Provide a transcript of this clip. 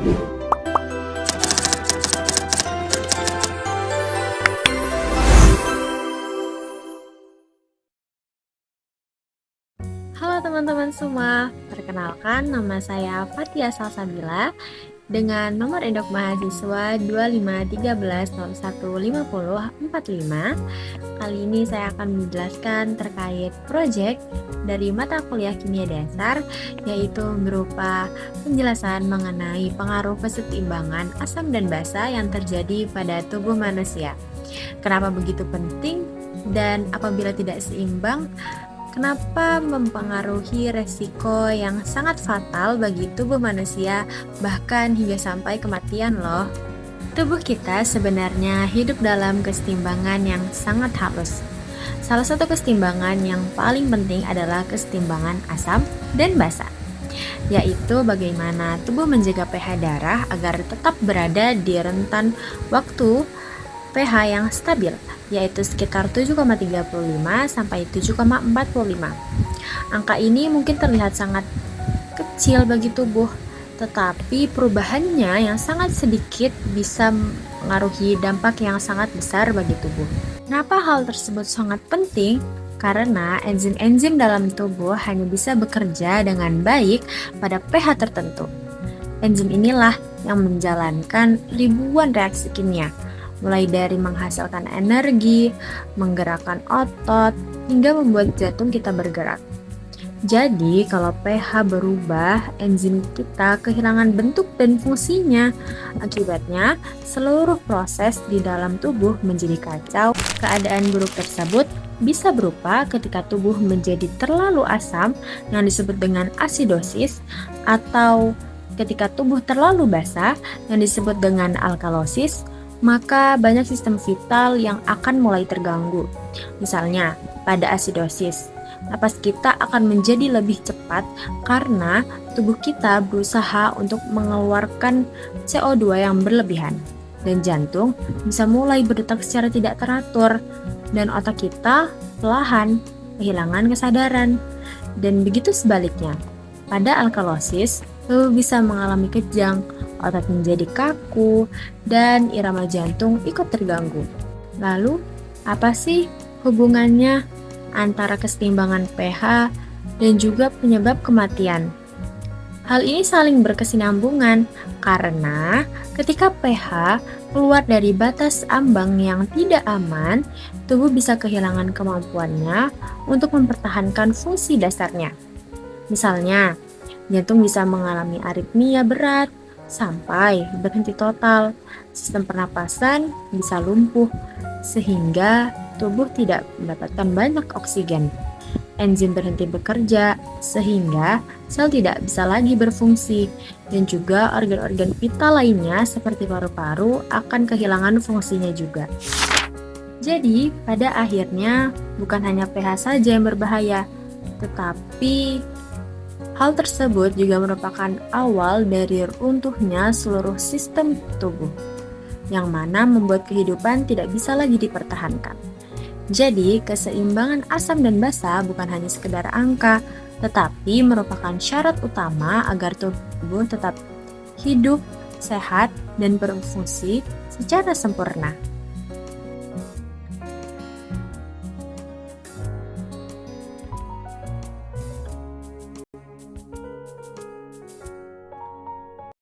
Halo teman-teman semua, perkenalkan nama saya Fatia Salsabila dengan nomor induk mahasiswa 2513015045. Kali ini saya akan menjelaskan terkait proyek dari mata kuliah kimia dasar, yaitu berupa penjelasan mengenai pengaruh kesetimbangan asam dan basa yang terjadi pada tubuh manusia. Kenapa begitu penting dan apabila tidak seimbang, kenapa mempengaruhi resiko yang sangat fatal bagi tubuh manusia, bahkan hingga sampai kematian loh. Tubuh kita sebenarnya hidup dalam kesetimbangan yang sangat halus. Salah satu kesetimbangan yang paling penting adalah kesetimbangan asam dan basa, yaitu bagaimana tubuh menjaga pH darah agar tetap berada di rentan waktu pH yang stabil, yaitu sekitar 7,35 sampai 7,45. Angka ini mungkin terlihat sangat kecil bagi tubuh, tetapi perubahannya yang sangat sedikit bisa mengaruhi dampak yang sangat besar bagi tubuh. Kenapa hal tersebut sangat penting? Karena enzim-enzim dalam tubuh hanya bisa bekerja dengan baik pada pH tertentu. Enzim inilah yang menjalankan ribuan reaksi kimia, mulai dari menghasilkan energi, menggerakkan otot, hingga membuat jantung kita bergerak. Jadi, kalau pH berubah, enzim kita kehilangan bentuk dan fungsinya. Akibatnya, seluruh proses di dalam tubuh menjadi kacau. Keadaan buruk tersebut bisa berupa ketika tubuh menjadi terlalu asam yang disebut dengan asidosis, atau ketika tubuh terlalu basa yang disebut dengan alkalosis, maka banyak sistem vital yang akan mulai terganggu. Misalnya, pada asidosis, napas kita akan menjadi lebih cepat karena tubuh kita berusaha untuk mengeluarkan CO2 yang berlebihan. Dan jantung bisa mulai berdetak secara tidak teratur, dan otak kita perlahan kehilangan kesadaran. Dan begitu sebaliknya, pada alkalosis, tubuh bisa mengalami kejang, otot menjadi kaku, dan irama jantung ikut terganggu. Lalu, apa sih hubungannya antara kesetimbangan pH dan juga penyebab kematian? Hal ini saling berkesinambungan karena ketika pH keluar dari batas ambang yang tidak aman, tubuh bisa kehilangan kemampuannya untuk mempertahankan fungsi dasarnya. Misalnya, jantung bisa mengalami aritmia berat, sampai berhenti total, sistem pernapasan bisa lumpuh, sehingga tubuh tidak mendapatkan banyak oksigen. Enzim berhenti bekerja, sehingga sel tidak bisa lagi berfungsi, dan juga organ-organ vital lainnya seperti paru-paru akan kehilangan fungsinya juga. Jadi, pada akhirnya bukan hanya pH saja yang berbahaya, tetapi hal tersebut juga merupakan awal dari runtuhnya seluruh sistem tubuh, yang mana membuat kehidupan tidak bisa lagi dipertahankan. Jadi, keseimbangan asam dan basa bukan hanya sekedar angka, tetapi merupakan syarat utama agar tubuh tetap hidup, sehat, dan berfungsi secara sempurna.